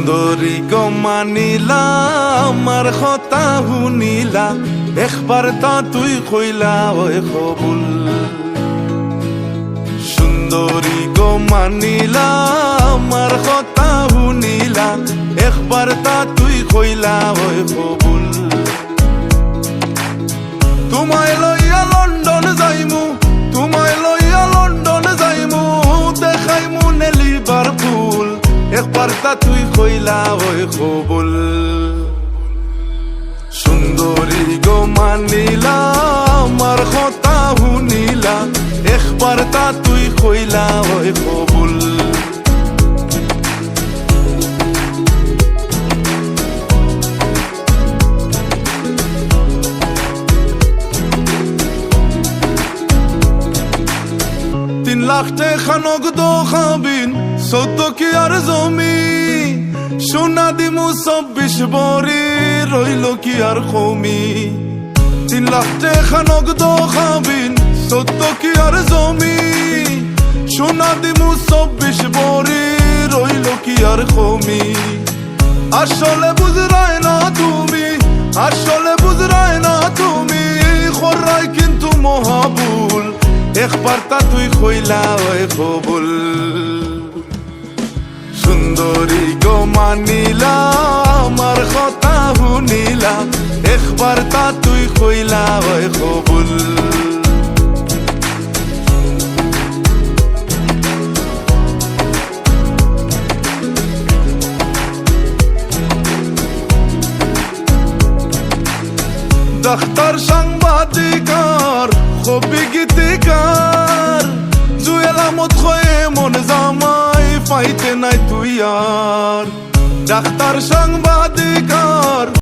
সুন্দরী গো মানিলা আমার কথা শুনিলা একবার তা তুই কইলা ওই কবুল সুন্দরী গো মানিলা আমার কথা শুনিলা একবার তা তুই কইলা ওই কবুল তোমায় লইয়া লন্ডন যাইমু তোমায় লইয়া লন্ডন যাইমু দেখাইমু নে লিভারপুল একবার তা তুই কইলা ওই কবুল সুন্দরী গো মানিলা আমার কথা শুনিলা একবার তা তুই কইলা ওই কবুল তিন লাখ টাকা নগদ খাবিন 14 কি আর জমি সোনা দিমু 24 ভরি রইল কি আর কমি 3 লাখ টাকা নগদ খাবিন 14 কি আর জমি সোনা দিমু 24 ভরি রইল কি আর কমি আসলে বুঝরায় না তুমি আসলে বুঝরায় না তুমি খরাই কিন্তু মহাবুল একবার তা তুই কইলা ওই কবুল সুন্দরী গো মানিলা আমার কথা শুনিলা একবার তা তুই কইলা ওই কবুল ডাক্তার সাংবাদিকার কবি গীতিকার জুয়েলামত হয়ে মন জামাই পাইতে নাই তুই আর ডাক্তার সাংবাদিকার